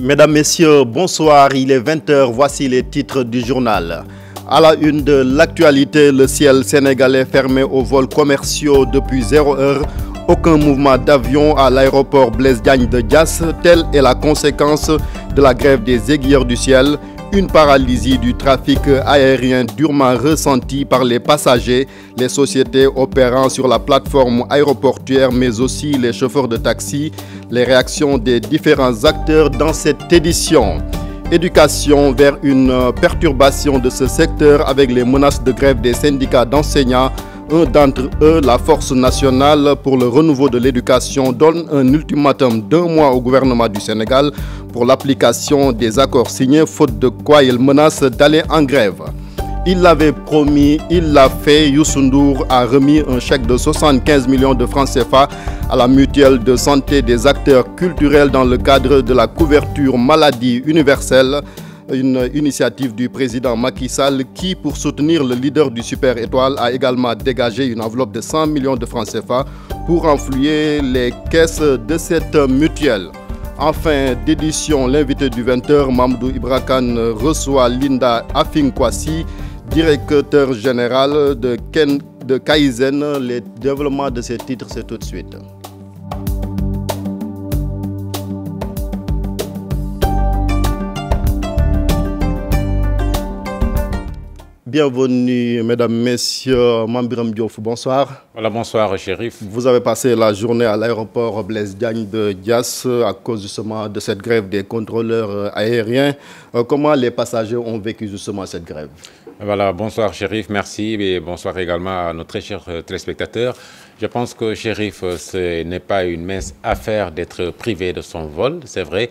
Mesdames, Messieurs, bonsoir. Il est 20 h. Voici les titres du journal. À la une de l'actualité, le ciel sénégalais fermé aux vols commerciaux depuis 0 heure. Aucun mouvement d'avion à l'aéroport Blaise Diagne de Diass. Telle est la conséquence de la grève des aiguilleurs du ciel. Une paralysie du trafic aérien durement ressentie par les passagers, les sociétés opérant sur la plateforme aéroportuaire, mais aussi les chauffeurs de taxi. Les réactions des différents acteurs dans cette édition. Éducation vers une perturbation de ce secteur avec les menaces de grève des syndicats d'enseignants. Un d'entre eux, la Force nationale pour le renouveau de l'éducation, donne un ultimatum d'1 mois au gouvernement du Sénégal pour l'application des accords signés, faute de quoi il menace d'aller en grève. Il l'avait promis, il l'a fait. Youssou Ndour a remis un chèque de 75 millions de francs CFA à la mutuelle de santé des acteurs culturels dans le cadre de la couverture maladie universelle. Une initiative du président Macky Sall qui, pour soutenir le leader du Super Étoile, a également dégagé une enveloppe de 100 millions de francs CFA pour renflouer les caisses de cette mutuelle. En fin d'édition, l'invité du 20 h, Mamadou Ibra Kane, reçoit Linda Afinkwasi, directeur général de Kaizen. Les développements de ces titres, c'est tout de suite. Bienvenue, mesdames, messieurs. Mambiram Diouf, bonsoir. Voilà, bonsoir, Chérif. Vous avez passé la journée à l'aéroport Blaise Diagne de Diass à cause justement de cette grève des contrôleurs aériens. Comment les passagers ont vécu justement cette grève? Voilà, bonsoir, Chérif, merci. Et bonsoir également à nos très chers téléspectateurs. Je pense que, Chérif, ce n'est pas une mince affaire d'être privé de son vol. C'est vrai,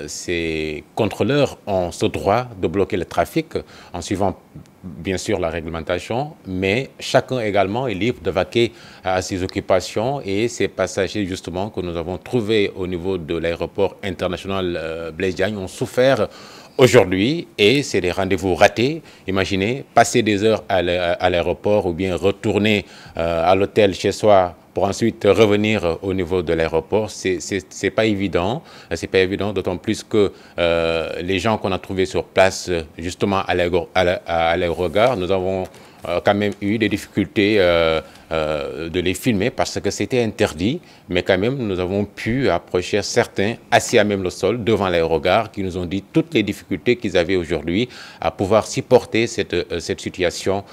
ces contrôleurs ont ce droit de bloquer le trafic en suivant bien sûr la réglementation, mais chacun également est libre de vaquer à ses occupations et ces passagers justement que nous avons trouvés au niveau de l'aéroport international Blaise Diagne ont souffert aujourd'hui et c'est des rendez-vous ratés. Imaginez, passer des heures à l'aéroport ou bien retourner à l'hôtel chez soi pour ensuite revenir au niveau de l'aéroport, c'est pas évident. C'est pas évident, d'autant plus que les gens qu'on a trouvés sur place, justement à l'aérogare, nous avons quand même eu des difficultés de les filmer parce que c'était interdit, mais quand même nous avons pu approcher certains assis à même le sol devant l'aérogare qui nous ont dit toutes les difficultés qu'ils avaient aujourd'hui à pouvoir supporter cette situation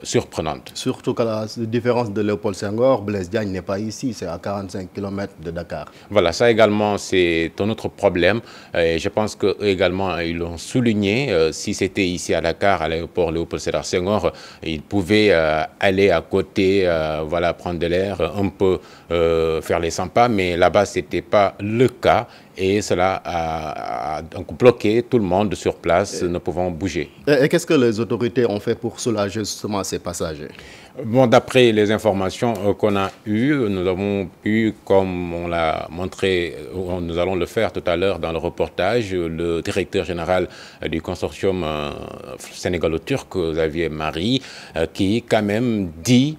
surprenante. Surtout qu'à la différence de Léopold Senghor, Blaise Diagne n'est pas ici, c'est à 45 km de Dakar. Voilà, ça également c'est un autre problème et je pense qu'eux également ils l'ont souligné, si c'était ici à Dakar, à l'aéroport Léopold Sédar Senghor, ils pouvaient aller à côté, voilà, prendre de l'air, un peu faire les 100 pas, mais là-bas, ce n'était pas le cas et cela a donc bloqué tout le monde sur place, ne pouvant bouger. Et qu'est-ce que les autorités ont fait pour soulager justement ces passagers? Bon, d'après les informations qu'on a eues, nous avons pu, comme on l'a montré, nous allons le faire tout à l'heure dans le reportage, le directeur général du consortium sénégalo-turc, Xavier Marie, qui quand même dit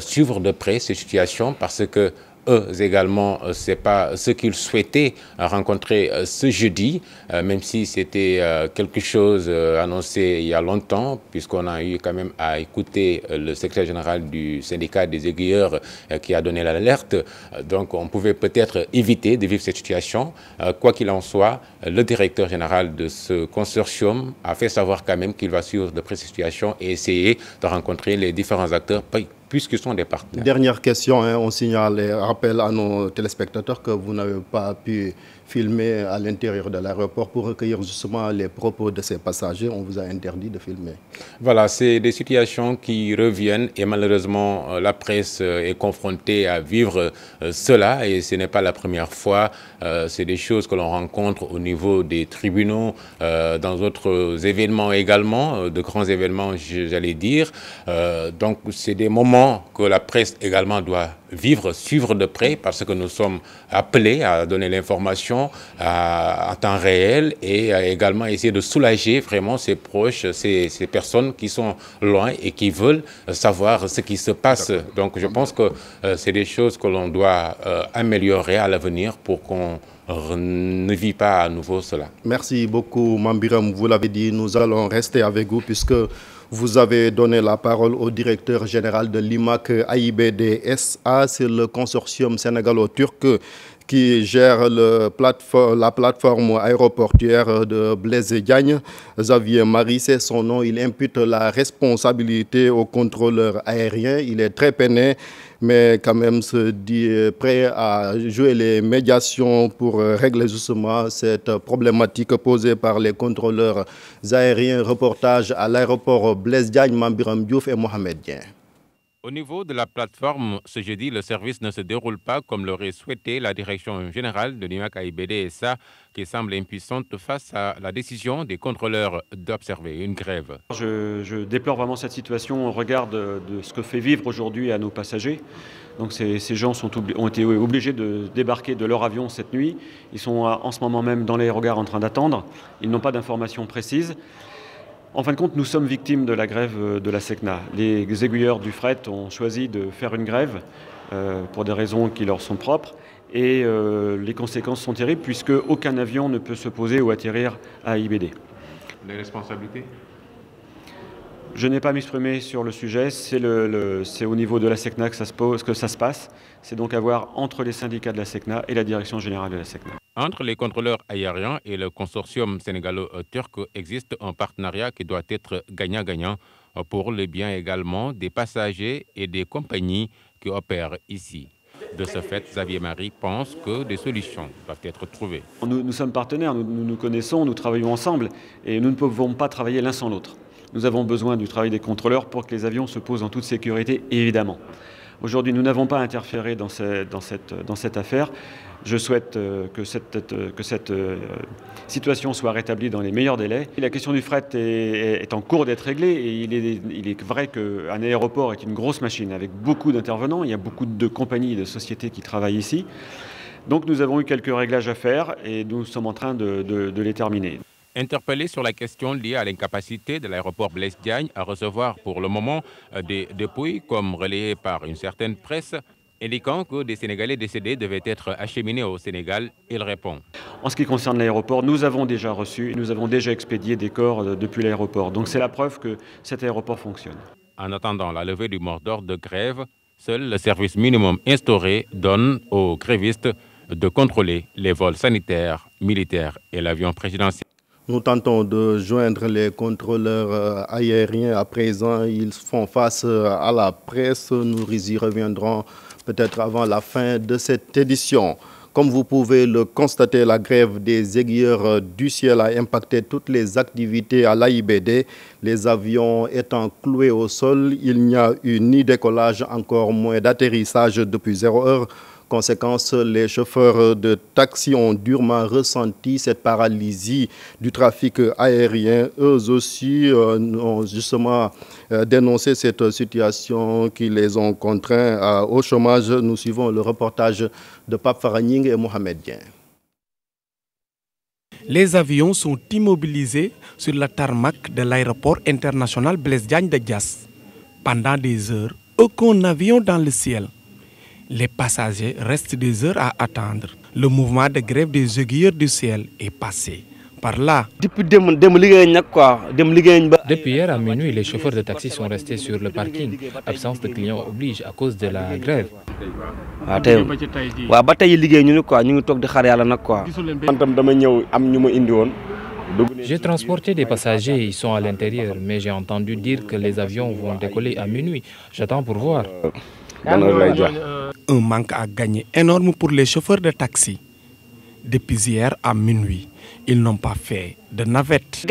suivre de près ces situations parce que eux également, ce n'est pas ce qu'ils souhaitaient rencontrer ce jeudi, même si c'était quelque chose annoncé il y a longtemps, puisqu'on a eu quand même à écouter le secrétaire général du syndicat des aiguilleurs qui a donné l'alerte. Donc on pouvait peut-être éviter de vivre cette situation. Quoi qu'il en soit, le directeur général de ce consortium a fait savoir quand même qu'il va suivre de près cette situation et essayer de rencontrer les différents acteurs puisqu'ils sont des partenaires. Dernière question, on signale et rappelle à nos téléspectateurs que vous n'avez pas pu filmer à l'intérieur de l'aéroport pour recueillir justement les propos de ces passagers. On vous a interdit de filmer. Voilà, c'est des situations qui reviennent et malheureusement la presse est confrontée à vivre cela et ce n'est pas la première fois. C'est des choses que l'on rencontre au niveau des tribunaux, dans d'autres événements également, de grands événements j'allais dire. Donc c'est des moments que la presse également doit vivre, suivre de près parce que nous sommes appelés à donner l'information en temps réel et à également essayer de soulager vraiment ces proches, ces personnes qui sont loin et qui veulent savoir ce qui se passe. Donc je pense que c'est des choses que l'on doit améliorer à l'avenir pour qu'on ne vit pas à nouveau cela. Merci beaucoup, Mambiram. Vous l'avez dit, nous allons rester avec vous puisque vous avez donné la parole au directeur général de l'IMAC AIBD SA. C'est le consortium sénégalo-turc qui gère la plateforme aéroportuaire de Blaise Diagne. Xavier Marie, c'est son nom. Il impute la responsabilité au contrôleur aérien. Il est très peiné, mais quand même se dit prêt à jouer les médiations pour régler justement cette problématique posée par les contrôleurs aériens. Reportage à l'aéroport Blaise Diagne, Mambiram Diouf et Mohamed Dien. Au niveau de la plateforme, ce jeudi, le service ne se déroule pas comme l'aurait souhaité la direction générale de l'IMAC AIBD SA, qui semble impuissante face à la décision des contrôleurs d'observer une grève. Je déplore vraiment cette situation au regard de ce que fait vivre aujourd'hui à nos passagers. Donc ces gens ont été obligés de débarquer de leur avion cette nuit. Ils sont en ce moment même dans l'aérogare en train d'attendre. Ils n'ont pas d'informations précises. En fin de compte, nous sommes victimes de la grève de la SECNA. Les aiguilleurs du fret ont choisi de faire une grève pour des raisons qui leur sont propres. Et les conséquences sont terribles puisque aucun avion ne peut se poser ou atterrir à AIBD. Les responsabilités ? Je n'ai pas m'exprimer sur le sujet. C'est au niveau de la SECNA que ça se passe. C'est donc à voir entre les syndicats de la SECNA et la direction générale de la SECNA. Entre les contrôleurs aériens et le consortium sénégalo-turc existe un partenariat qui doit être gagnant-gagnant pour le bien également des passagers et des compagnies qui opèrent ici. De ce fait, Xavier Marie pense que des solutions doivent être trouvées. Nous sommes partenaires, nous nous connaissons, nous travaillons ensemble et nous ne pouvons pas travailler l'un sans l'autre. Nous avons besoin du travail des contrôleurs pour que les avions se posent en toute sécurité, évidemment. Aujourd'hui, nous n'avons pas interféré dans cette affaire. Je souhaite que cette situation soit rétablie dans les meilleurs délais. La question du fret est en cours d'être réglée et il est vrai qu'un aéroport est une grosse machine avec beaucoup d'intervenants. Il y a beaucoup de compagnies et de sociétés qui travaillent ici. Donc nous avons eu quelques réglages à faire et nous sommes en train de les terminer. Interpellé sur la question liée à l'incapacité de l'aéroport Blaise Diagne à recevoir pour le moment des dépouilles, comme relayé par une certaine presse, indiquant que des Sénégalais décédés devaient être acheminés au Sénégal, il répond. En ce qui concerne l'aéroport, nous avons déjà reçu, nous avons déjà expédié des corps depuis l'aéroport. Donc c'est la preuve que cet aéroport fonctionne. En attendant la levée du mot d'ordre de grève, seul le service minimum instauré donne aux grévistes de contrôler les vols sanitaires, militaires et l'avion présidentiel. Nous tentons de joindre les contrôleurs aériens. À présent, ils font face à la presse. Nous y reviendrons peut-être avant la fin de cette édition. Comme vous pouvez le constater, la grève des aiguilleurs du ciel a impacté toutes les activités à l'AIBD. Les avions étant cloués au sol, il n'y a eu ni décollage, encore moins d'atterrissage depuis 0 heure. Conséquence, les chauffeurs de taxi ont durement ressenti cette paralysie du trafic aérien. Eux aussi ont justement dénoncé cette situation qui les ont contraints au chômage. Nous suivons le reportage de Pape Faragning et Mohamed Dien. Les avions sont immobilisés sur la tarmac de l'aéroport international Blaise Diagne de Diass. Pendant des heures, aucun avion dans le ciel. Les passagers restent des heures à attendre. Le mouvement de grève des aiguilleurs du ciel est passé par là. Depuis hier à minuit, les chauffeurs de taxi sont restés sur le parking. Absence de clients oblige à cause de la grève. J'ai transporté des passagers, ils sont à l'intérieur, mais j'ai entendu dire que les avions vont décoller à minuit. J'attends pour voir. Un manque à gagner énorme pour les chauffeurs de taxi. Depuis hier à minuit, ils n'ont pas fait de navette.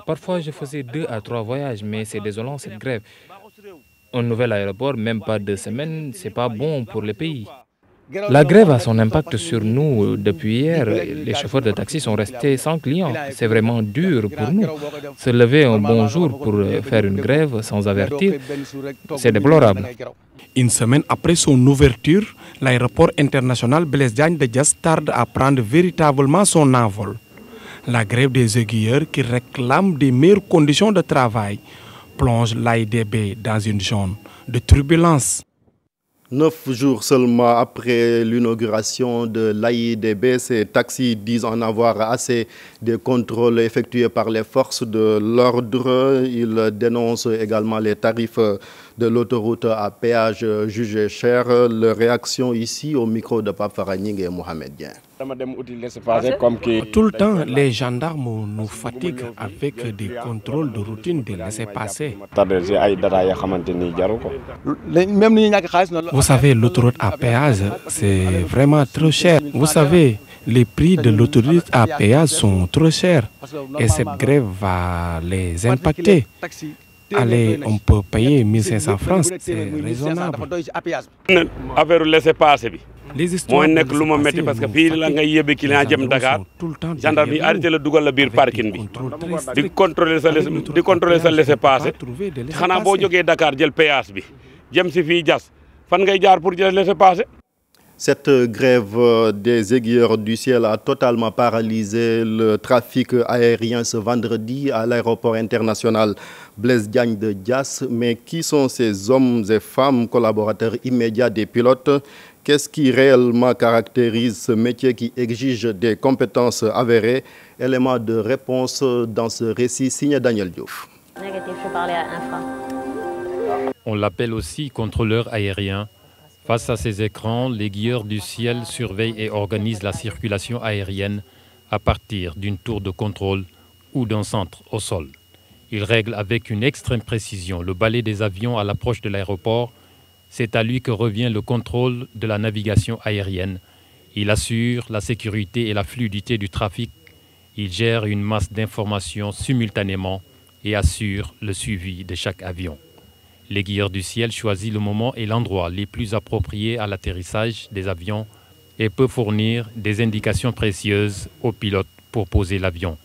Parfois, je faisais 2 à 3 voyages, mais c'est désolant cette grève. Un nouvel aéroport, même pas 2 semaines, c'est pas bon pour le pays. La grève a son impact sur nous. Depuis hier, les chauffeurs de taxi sont restés sans clients. C'est vraiment dur pour nous. Se lever un bon jour pour faire une grève sans avertir, c'est déplorable. Une semaine après son ouverture, l'aéroport international Blaise Diagne de Diass tarde à prendre véritablement son envol. La grève des aiguilleurs qui réclame des meilleures conditions de travail plonge l'AIBD dans une zone de turbulence. 9 jours seulement après l'inauguration de l'AIBD, ces taxis disent en avoir assez des contrôles effectués par les forces de l'ordre. Ils dénoncent également les tarifs de l'autoroute à péage jugés chers. Leur réaction ici au micro de Pape Faragning et Mohamed Dien. Tout le temps, les gendarmes nous fatiguent avec des contrôles de routine de laissez-passer. Vous savez, l'autoroute à péage, c'est vraiment trop cher. Vous savez, les prix de l'autoroute à péage sont trop chers et cette grève va les impacter. Allez, on peut payer 1500 francs, c'est raisonnable. Les histoires de parce que fii la ngay yebbe client jëm Dakar gendarme yi arrêté la dugal la biir parking bi di contrôler sa laissez-passer xanaa boo jógee Dakar jël péage bi jëm si fii Diass fan ngay jaar pour jël laissez-passer. Cette grève des aiguilleurs du ciel a totalement paralysé le trafic aérien ce vendredi à l'aéroport international Blaise Diagne de Diass. Mais qui sont ces hommes et femmes collaborateurs immédiats des pilotes? Qu'est-ce qui réellement caractérise ce métier qui exige des compétences avérées? Élément de réponse dans ce récit signé Daniel Diouf. Négatif, je parlais à Infra. On l'appelle aussi contrôleur aérien. Face à ces écrans, les guilleurs du ciel surveillent et organisent la circulation aérienne à partir d'une tour de contrôle ou d'un centre au sol. Ils règlent avec une extrême précision le balai des avions à l'approche de l'aéroport. C'est à lui que revient le contrôle de la navigation aérienne. Il assure la sécurité et la fluidité du trafic. Il gère une masse d'informations simultanément et assure le suivi de chaque avion. Les guilleurs du ciel choisissent le moment et l'endroit les plus appropriés à l'atterrissage des avions et peut fournir des indications précieuses aux pilotes pour poser l'avion.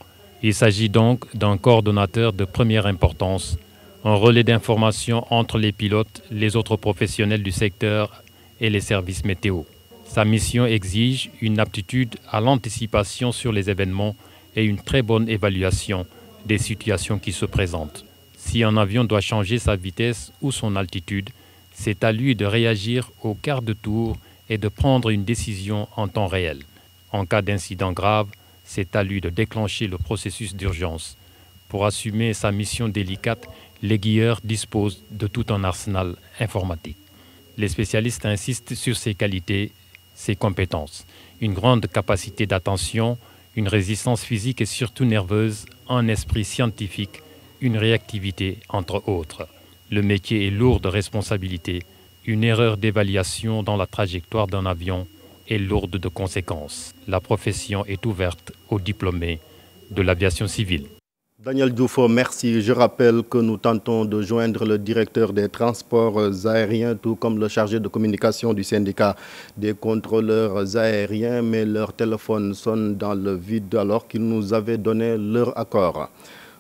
Il s'agit donc d'un coordonnateur de première importance, un relais d'information entre les pilotes, les autres professionnels du secteur et les services météo. Sa mission exige une aptitude à l'anticipation sur les événements et une très bonne évaluation des situations qui se présentent. Si un avion doit changer sa vitesse ou son altitude, c'est à lui de réagir au quart de tour et de prendre une décision en temps réel. En cas d'incident grave, c'est à lui de déclencher le processus d'urgence. Pour assumer sa mission délicate, les guilleurs disposent de tout un arsenal informatique. Les spécialistes insistent sur ses qualités, ses compétences, une grande capacité d'attention, une résistance physique et surtout nerveuse, un esprit scientifique, une réactivité entre autres. Le métier est lourd de responsabilités. Une erreur d'évaluation dans la trajectoire d'un avion est lourde de conséquences. La profession est ouverte aux diplômés de l'aviation civile. Daniel Diouf, merci. Je rappelle que nous tentons de joindre le directeur des transports aériens, tout comme le chargé de communication du syndicat des contrôleurs aériens, mais leur téléphone sonne dans le vide alors qu'ils nous avaient donné leur accord.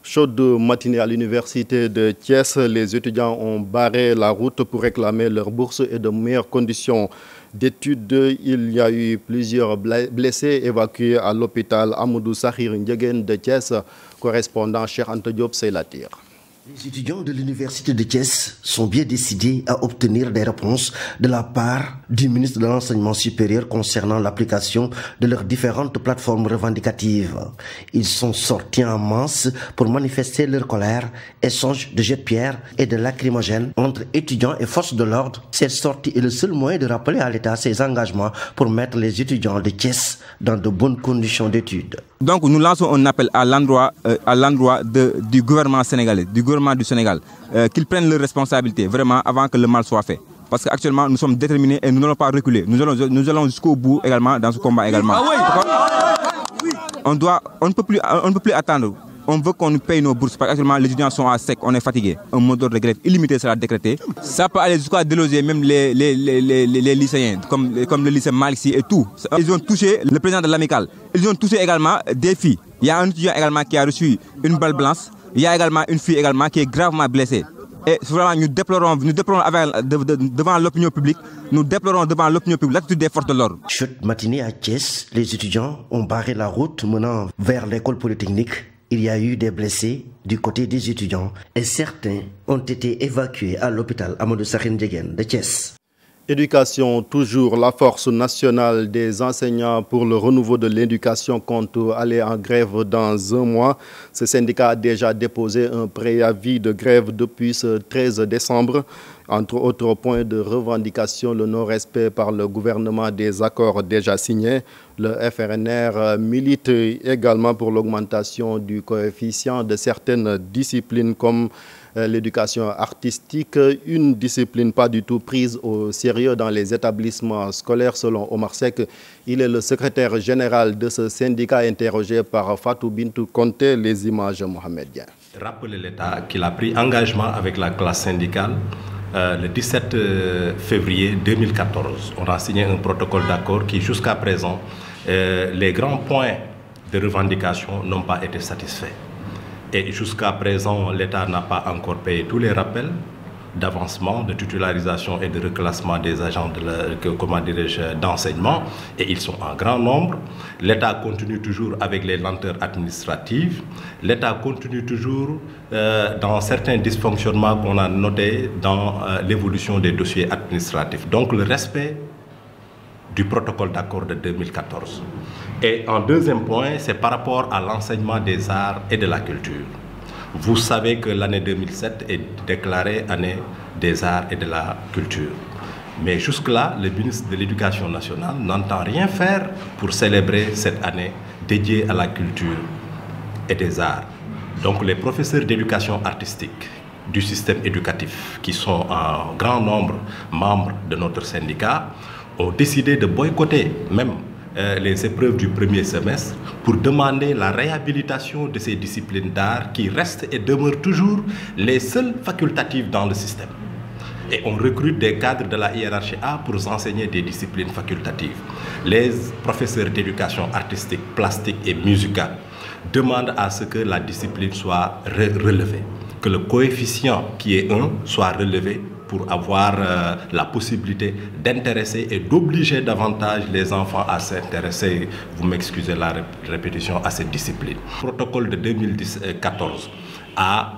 Chaude matinée à l'université de Thiès, les étudiants ont barré la route pour réclamer leur bourse et de meilleures conditions d'études. Il y a eu plusieurs blessés évacués à l'hôpital Amadou Sakhir Ndiéguène de Thiès. Correspondant Cheikh Anta Diop, c'est la tire. Les étudiants de l'université de Thiès sont bien décidés à obtenir des réponses de la part du ministre de l'Enseignement supérieur concernant l'application de leurs différentes plateformes revendicatives. Ils sont sortis en masse pour manifester leur colère, échange de jets de pierre et de lacrymogènes entre étudiants et forces de l'ordre. Cette sortie est le seul moyen de rappeler à l'État ses engagements pour mettre les étudiants de Thiès dans de bonnes conditions d'études. Donc nous lançons un appel à l'endroit du gouvernement sénégalais, du gouvernement du Sénégal, qu'ils prennent leurs responsabilités vraiment avant que le mal soit fait. Parce qu'actuellement nous sommes déterminés et nous n'allons pas reculer. Nous allons jusqu'au bout également dans ce combat également. On ne peut plus attendre. On veut qu'on nous paye nos bourses parce qu'actuellement les étudiants sont à sec, on est fatigués. Un mot d'ordre de grève illimité sera décrété. Ça peut aller jusqu'à déloger même les lycéens, comme le lycée Malixi et tout. Ils ont touché le président de l'amicale. Ils ont touché également des filles. Il y a un étudiant également qui a reçu une balle blanche. Il y a également une fille également qui est gravement blessée. Et vraiment, nous déplorons devant l'opinion publique, l'attitude des forces de l'ordre. Chaude matinée à Thiès, les étudiants ont barré la route menant vers l'école polytechnique. Il y a eu des blessés du côté des étudiants et certains ont été évacués à l'hôpital Amadou Sakhir Ndiéguène de Thiès. Éducation, toujours, la force nationale des enseignants pour le renouveau de l'éducation compte aller en grève dans un mois. Ce syndicat a déjà déposé un préavis de grève depuis ce 13 décembre. Entre autres points de revendication, le non-respect par le gouvernement des accords déjà signés. Le FRNR milite également pour l'augmentation du coefficient de certaines disciplines comme l'éducation artistique, une discipline pas du tout prise au sérieux dans les établissements scolaires selon Omar Seck. Il est le secrétaire général de ce syndicat interrogé par Fatou Bintou Conté, les images Mohamed Dien. Rappeler l'État qu'il a pris engagement avec la classe syndicale le 17 février 2014. On a signé un protocole d'accord qui jusqu'à présent, les grands points de revendication n'ont pas été satisfaits. Et jusqu'à présent, l'État n'a pas encore payé tous les rappels d'avancement, de titularisation et de reclassement des agents d'enseignement. Et ils sont en grand nombre. L'État continue toujours avec les lenteurs administratives. L'État continue toujours dans certains dysfonctionnements qu'on a notés dans l'évolution des dossiers administratifs. Donc le respect du protocole d'accord de 2014. Et en deuxième point, c'est par rapport à l'enseignement des arts et de la culture. Vous savez que l'année 2007 est déclarée année des arts et de la culture. Mais jusque-là, le ministre de l'Éducation nationale n'entend rien faire pour célébrer cette année dédiée à la culture et des arts. Donc les professeurs d'éducation artistique du système éducatif, qui sont en grand nombre membres de notre syndicat, ont décidé de boycotter même les épreuves du premier semestre pour demander la réhabilitation de ces disciplines d'art qui restent et demeurent toujours les seules facultatives dans le système. Et on recrute des cadres de la hiérarchie A pour enseigner des disciplines facultatives. Les professeurs d'éducation artistique, plastique et musicale demandent à ce que la discipline soit relevée, que le coefficient qui est 1 soit relevé pour avoir la possibilité d'intéresser et d'obliger davantage les enfants à s'intéresser, vous m'excusez la répétition, à cette discipline. Le protocole de 2014 a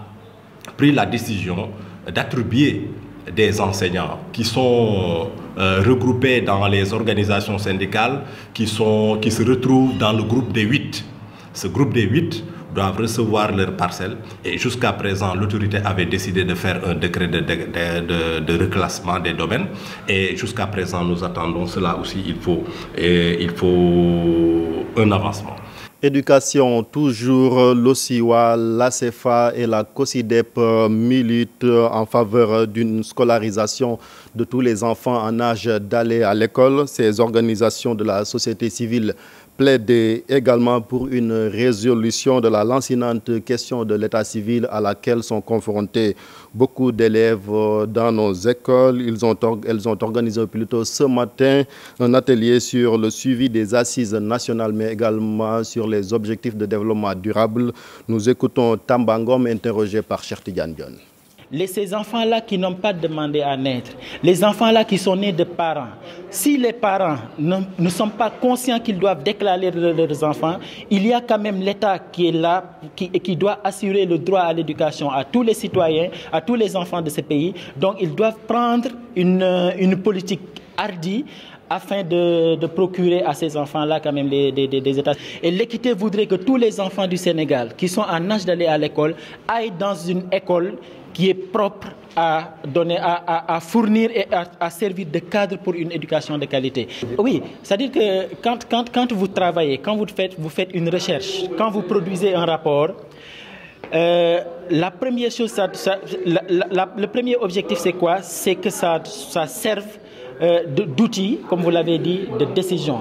pris la décision d'attribuer des enseignants qui sont regroupés dans les organisations syndicales, qui se retrouvent dans le groupe des 8. Ce groupe des 8 doivent recevoir leurs parcelles et jusqu'à présent l'autorité avait décidé de faire un décret de reclassement des domaines et jusqu'à présent nous attendons cela aussi, il faut un avancement. Éducation, toujours, l'OSIWA, l'ACEFA et la COSIDEP militent en faveur d'une scolarisation de tous les enfants en âge d'aller à l'école. Ces organisations de la société civile plaident également pour une résolution de la lancinante question de l'état civil à laquelle sont confrontés beaucoup d'élèves dans nos écoles. Elles ont organisé plutôt ce matin un atelier sur le suivi des assises nationales, mais également sur les objectifs de développement durable. Nous écoutons Tambangom interrogé par Cheikh Tidiane Dione. Ces enfants-là qui n'ont pas demandé à naître, les enfants-là qui sont nés de parents, si les parents ne sont pas conscients qu'ils doivent déclarer leurs enfants, il y a quand même l'État qui est là, qui doit assurer le droit à l'éducation à tous les citoyens, à tous les enfants de ce pays. Donc ils doivent prendre une politique hardie afin de procurer à ces enfants-là quand même des états. Et l'équité voudrait que tous les enfants du Sénégal qui sont en âge d'aller à l'école aillent dans une école qui est propre à donner, à fournir et à servir de cadre pour une éducation de qualité. Oui, c'est-à-dire que quand vous travaillez, quand vous faites une recherche, quand vous produisez un rapport, la première chose, le premier objectif c'est quoi? C'est que ça serve d'outil, comme vous l'avez dit, de décision.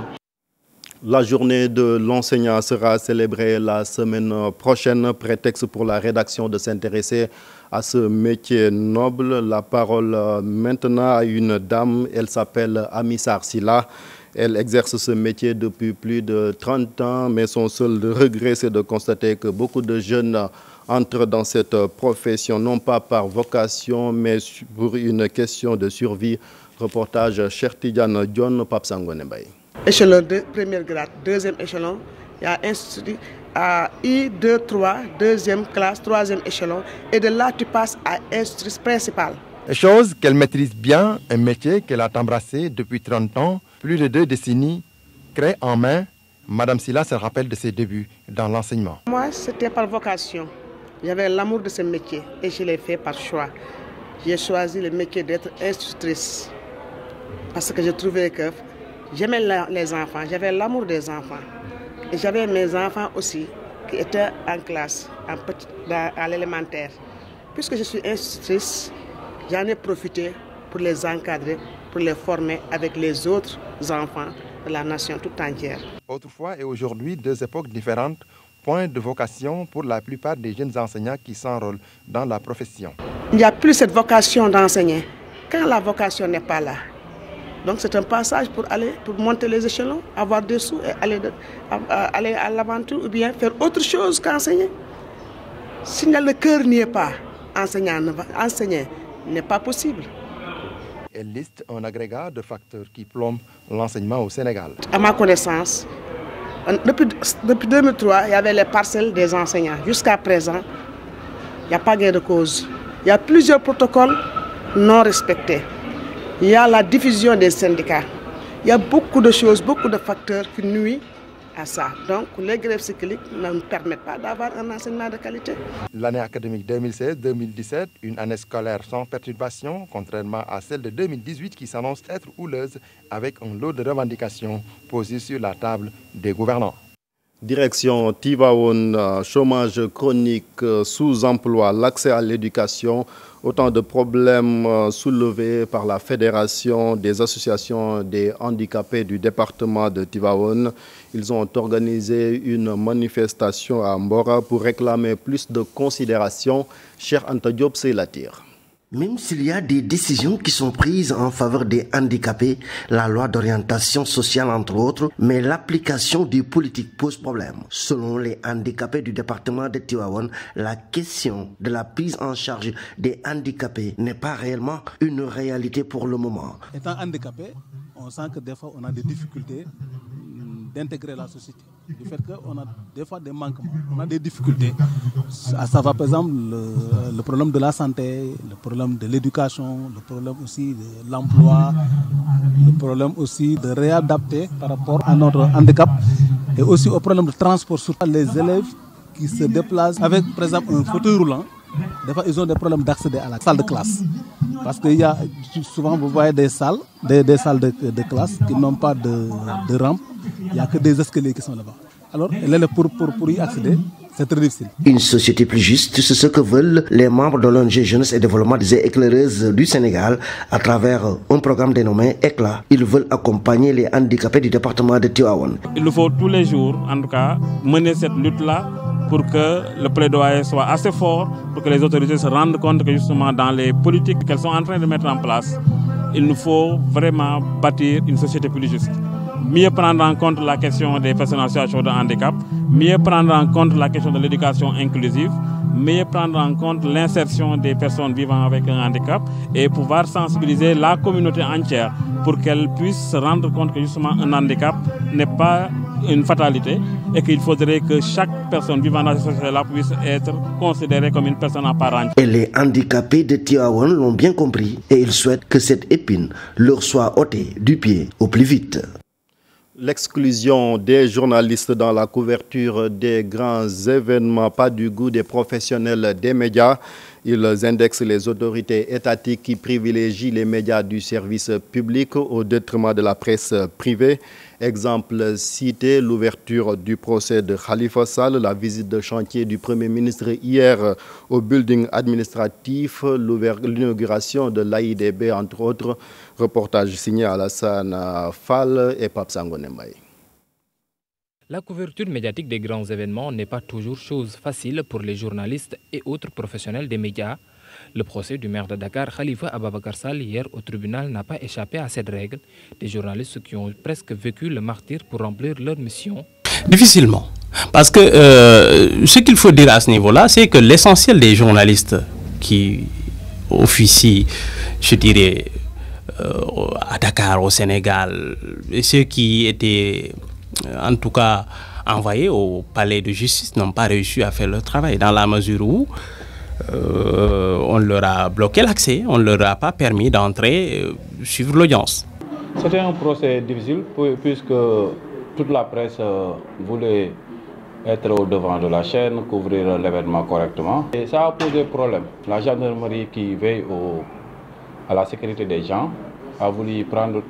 La journée de l'enseignant sera célébrée la semaine prochaine, prétexte pour la rédaction de s'intéresser à ce métier noble. La parole maintenant à une dame, elle s'appelle Amissar Silla. Elle exerce ce métier depuis plus de 30 ans, mais son seul regret, c'est de constater que beaucoup de jeunes entrent dans cette profession, non pas par vocation, mais pour une question de survie. Reportage Cheikh Tidiane Dione, Pape Sangone Mbaye. Échelon de premier grade, deuxième échelon, il y a institut à I2, 3, deuxième classe, troisième échelon. Et de là, tu passes à institut principal. Chose qu'elle maîtrise bien, un métier qu'elle a embrassé depuis 30 ans, plus de 2 décennies, craie en main. Madame Sylla se rappelle de ses débuts dans l'enseignement. Moi, c'était par vocation. J'avais l'amour de ce métier et je l'ai fait par choix. J'ai choisi le métier d'être institutrice parce que je trouvais que j'aimais les enfants, j'avais l'amour des enfants. Et j'avais mes enfants aussi qui étaient en classe, à l'élémentaire. Puisque je suis institutrice, j'en ai profité pour les encadrer, pour les former avec les autres enfants de la nation toute entière. Autrefois et aujourd'hui, 2 époques différentes, point de vocation pour la plupart des jeunes enseignants qui s'enrôlent dans la profession. Il n'y a plus cette vocation d'enseigner quand la vocation n'est pas là. Donc c'est un passage pour monter les échelons, avoir des sous et aller à l'aventure ou bien faire autre chose qu'enseigner. Si le cœur n'y est pas, enseigner n'est pas possible. Elle liste un agrégat de facteurs qui plombent l'enseignement au Sénégal. À ma connaissance, depuis 2003, il y avait les parcelles des enseignants. Jusqu'à présent, il n'y a pas gain de cause. Il y a plusieurs protocoles non respectés. Il y a la diffusion des syndicats. Il y a beaucoup de choses, beaucoup de facteurs qui nuisent à ça. Donc les grèves cycliques ne nous permettent pas d'avoir un enseignement de qualité. L'année académique 2016-2017, une année scolaire sans perturbation, contrairement à celle de 2018 qui s'annonce être houleuse avec un lot de revendications posées sur la table des gouvernants. Direction Tivaouane, chômage chronique, sous-emploi, l'accès à l'éducation, autant de problèmes soulevés par la Fédération des associations des handicapés du département de Tivaouane. Ils ont organisé une manifestation à Mbora pour réclamer plus de considération. Cheikh Anta Diop, c'est la tire. Même s'il y a des décisions qui sont prises en faveur des handicapés, la loi d'orientation sociale entre autres, mais l'application des politiques pose problème. Selon les handicapés du département de Tivaouane, la question de la prise en charge des handicapés n'est pas réellement une réalité pour le moment. Étant handicapé, on sent que des fois on a des difficultés d'intégrer la société. Du fait qu'on a des fois des manquements, on a des difficultés. À savoir par exemple le problème de la santé, le problème de l'éducation, le problème aussi de l'emploi, le problème aussi de réadapter par rapport à notre handicap et aussi au problème de transport, surtout les élèves qui se déplacent avec par exemple un fauteuil roulant. Des fois ils ont des problèmes d'accéder à la salle de classe. Parce qu'il y a souvent, vous voyez des salles de classe qui n'ont pas de rampe. Il n'y a que des escaliers qui sont là-bas. Alors, pour y accéder, c'est très difficile. Une société plus juste, c'est ce que veulent les membres de l'ONG Jeunesse et Développement des éclaireuses du Sénégal à travers un programme dénommé ECLA. Ils veulent accompagner les handicapés du département de Tivaouane. Il nous faut tous les jours, en tout cas, mener cette lutte-là pour que le plaidoyer soit assez fort, pour que les autorités se rendent compte que justement dans les politiques qu'elles sont en train de mettre en place, il nous faut vraiment bâtir une société plus juste. Mieux prendre en compte la question des personnes en situation de handicap, mieux prendre en compte la question de l'éducation inclusive, mieux prendre en compte l'insertion des personnes vivant avec un handicap et pouvoir sensibiliser la communauté entière pour qu'elle puisse se rendre compte que justement un handicap n'est pas une fatalité et qu'il faudrait que chaque personne vivant dans cette société-là puisse être considérée comme une personne à part entière. Et les handicapés de Tivaouane l'ont bien compris et ils souhaitent que cette épine leur soit ôtée du pied au plus vite. L'exclusion des journalistes dans la couverture des grands événements, pas du goût des professionnels des médias. Ils indexent les autorités étatiques qui privilégient les médias du service public au détriment de la presse privée. Exemple cité, l'ouverture du procès de Khalifa Sall, la visite de chantier du Premier ministre hier au building administratif, l'inauguration de l'AIDB, entre autres. Reportage signé Alassane Fall et Pape Sangone Mbaye. La couverture médiatique des grands événements n'est pas toujours chose facile pour les journalistes et autres professionnels des médias. Le procès du maire de Dakar, Khalifa Ababacar Sall, hier au tribunal n'a pas échappé à cette règle. Des journalistes qui ont presque vécu le martyre pour remplir leur mission. Difficilement. Parce que ce qu'il faut dire à ce niveau-là, c'est que l'essentiel des journalistes qui officient, je dirais, à Dakar, au Sénégal, et ceux qui étaient en tout cas envoyés au palais de justice n'ont pas réussi à faire leur travail dans la mesure où on leur a bloqué l'accès, on ne leur a pas permis d'entrer suivre l'audience. C'était un procès difficile puisque toute la presse voulait être au devant de la chaîne, couvrir l'événement correctement. Et ça a posé problème. La gendarmerie qui veille à la sécurité des gens a voulu prendre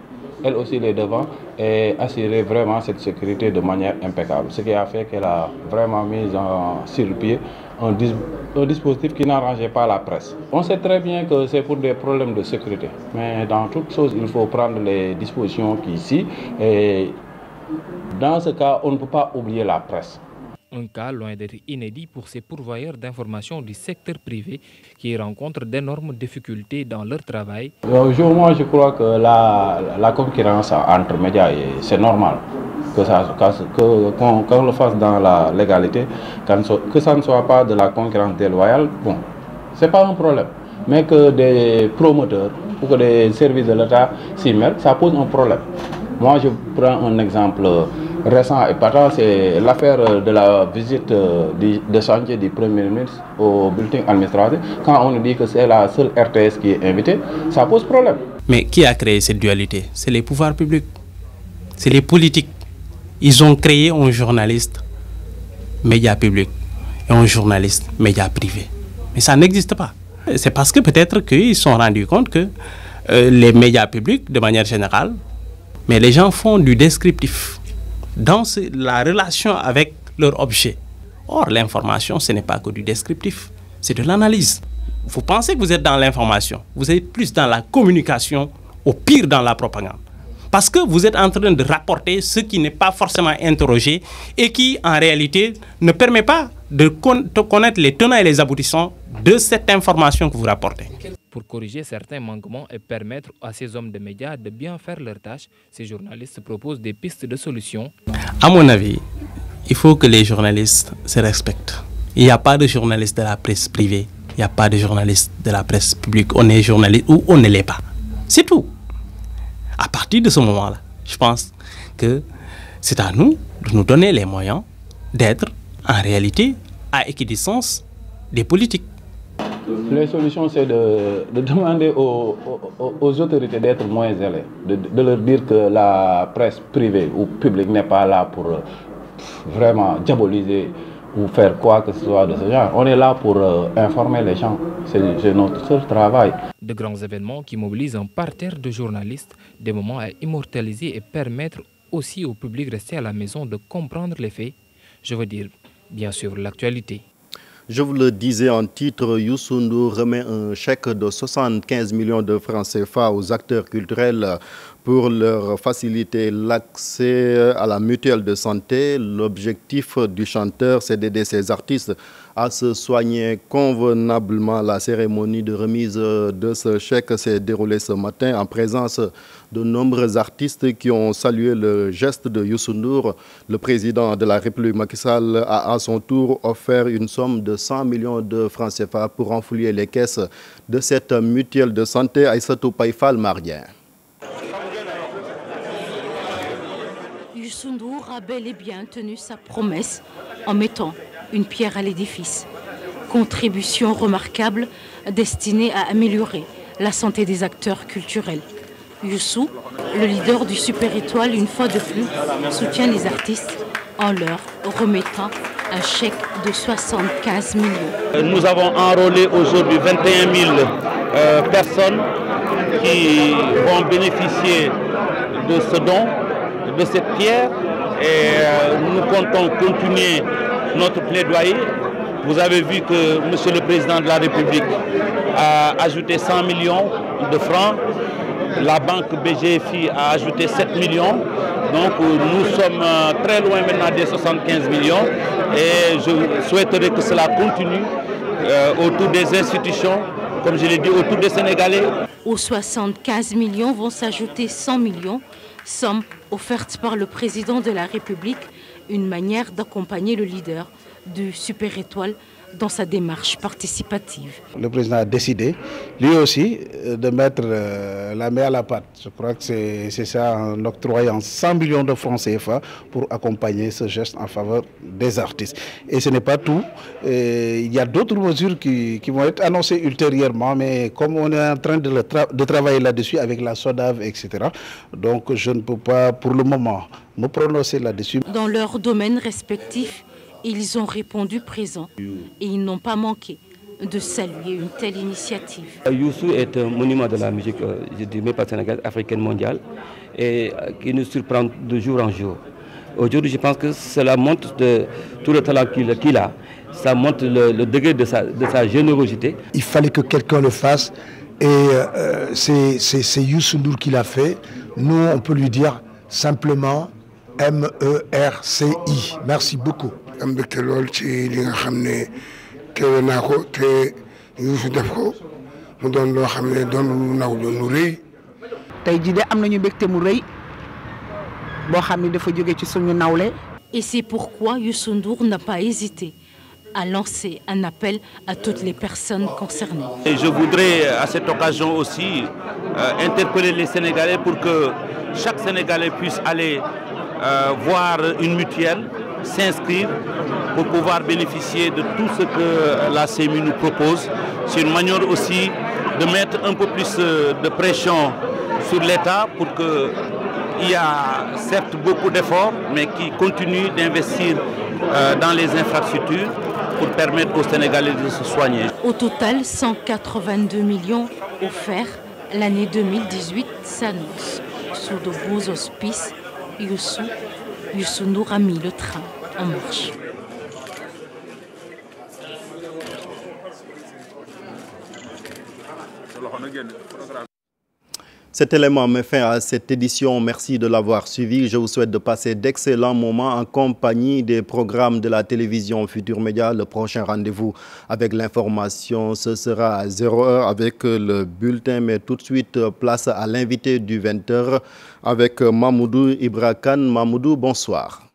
elle aussi les devants et assurer vraiment cette sécurité de manière impeccable. Ce qui a fait qu'elle a vraiment mis sur le pied un dispositif qui n'arrangeait pas la presse. On sait très bien que c'est pour des problèmes de sécurité, mais dans toute chose, il faut prendre les dispositions qui ici. Et dans ce cas, on ne peut pas oublier la presse. Un cas loin d'être inédit pour ces pourvoyeurs d'informations du secteur privé qui rencontrent d'énormes difficultés dans leur travail. Moi, je crois que la concurrence entre médias, c'est normal. Qu'on le fasse dans la légalité, que ça ne soit pas de la concurrence déloyale, bon, ce n'est pas un problème. Mais que des promoteurs ou que des services de l'État s'y mettent, ça pose un problème. Moi, je prends un exemple récent et patent, c'est l'affaire de la visite de chantier du Premier ministre au bulletin administratif. Quand on nous dit que c'est la seule RTS qui est invitée, ça pose problème. Mais qui a créé cette dualité? C'est les pouvoirs publics, c'est les politiques. Ils ont créé un journaliste média public et un journaliste média privé. Mais ça n'existe pas. C'est parce que peut-être qu'ils se sont rendus compte que les médias publics, de manière générale, mais les gens font du descriptif dans la relation avec leur objet. Or, l'information, ce n'est pas que du descriptif, c'est de l'analyse. Vous pensez que vous êtes dans l'information, vous êtes plus dans la communication, au pire dans la propagande. Parce que vous êtes en train de rapporter ce qui n'est pas forcément interrogé et qui, en réalité, ne permet pas de connaître les tenants et les aboutissants de cette information que vous rapportez. Pour corriger certains manquements et permettre à ces hommes de médias de bien faire leur tâche, ces journalistes proposent des pistes de solutions. À mon avis, il faut que les journalistes se respectent. Il n'y a pas de journalistes de la presse privée, il n'y a pas de journalistes de la presse publique. On est journaliste ou on ne l'est pas. C'est tout. À partir de ce moment-là, je pense que c'est à nous de nous donner les moyens d'être en réalité à équidistance des politiques. Les solutions, c'est de demander aux autorités d'être moins zélées, de leur dire que la presse privée ou publique n'est pas là pour vraiment diaboliser ou faire quoi que ce soit de ce genre. On est là pour informer les gens, c'est notre seul travail. De grands événements qui mobilisent un parterre de journalistes, des moments à immortaliser et permettre aussi au public de rester à la maison de comprendre les faits, je veux dire bien sûr l'actualité. Je vous le disais en titre, Youssou Ndour remet un chèque de 75 millions de francs CFA aux acteurs culturels pour leur faciliter l'accès à la mutuelle de santé. L'objectif du chanteur, c'est d'aider ses artistes à se soigner convenablement. La cérémonie de remise de ce chèque s'est déroulée ce matin en présence de nombreux artistes qui ont salué le geste de Youssou Ndour. Le président de la République, Macky Sall, a à son tour offert une somme de 100 millions de francs CFA pour renflouer les caisses de cette mutuelle de santé. Aïssatou Païfal Marien. Youssou Ndour a bel et bien tenu sa promesse en mettant une pierre à l'édifice. Contribution remarquable destinée à améliorer la santé des acteurs culturels. Youssou, le leader du Super Étoile, une fois de plus, soutient les artistes en leur remettant un chèque de 75 millions. Nous avons enrôlé aujourd'hui 21 000 personnes qui vont bénéficier de ce don, de cette pierre, et nous comptons continuer notre plaidoyer. Vous avez vu que M. le Président de la République a ajouté 100 millions de francs. La banque BGFI a ajouté 7 millions. Donc nous sommes très loin maintenant des 75 millions. Et je souhaiterais que cela continue autour des institutions, comme je l'ai dit, autour des Sénégalais. Aux 75 millions vont s'ajouter 100 millions, somme offerte par le Président de la République, une manière d'accompagner le leader du Super Étoile dans sa démarche participative. Le président a décidé, lui aussi, de mettre la main à la pâte. Je crois que c'est ça, en octroyant 100 millions de francs CFA pour accompagner ce geste en faveur des artistes. Et ce n'est pas tout. Il y a d'autres mesures qui vont être annoncées ultérieurement, mais comme on est en train de travailler là-dessus avec la SODAV, etc., donc je ne peux pas, pour le moment, me prononcer là-dessus. Dans leurs domaines respectifs, ils ont répondu présents et ils n'ont pas manqué de saluer une telle initiative. Youssou est un monument de la musique, je dirais pas sénégalaise, africaine, mondiale, et qui nous surprend de jour en jour. Aujourd'hui, je pense que cela montre tout le talent qu'il a, ça montre le degré de sa générosité. Il fallait que quelqu'un le fasse, et c'est Youssou Ndour qui l'a fait. Nous, on peut lui dire simplement MERCI. Merci beaucoup. Et c'est pourquoi Youssou Ndour n'a pas hésité à lancer un appel à toutes les personnes concernées. Et je voudrais à cette occasion aussi interpeller les Sénégalais pour que chaque Sénégalais puisse aller voir une mutuelle, s'inscrire pour pouvoir bénéficier de tout ce que la CMU nous propose. C'est une manière aussi de mettre un peu plus de pression sur l'État pour qu'il y a certes beaucoup d'efforts, mais qui continue d'investir dans les infrastructures pour permettre aux Sénégalais de se soigner. Au total, 182 millions offerts. L'année 2018 s'annonce. Sous de beaux auspices, Youssou Ndour a mis le train en marche. Cet élément met fin à cette édition. Merci de l'avoir suivi. Je vous souhaite de passer d'excellents moments en compagnie des programmes de la télévision Futur Média. Le prochain rendez-vous avec l'information, ce sera à 0h avec le bulletin. Mais tout de suite, place à l'invité du 20h avec Mamoudou Ibra Kane. Mamoudou, bonsoir.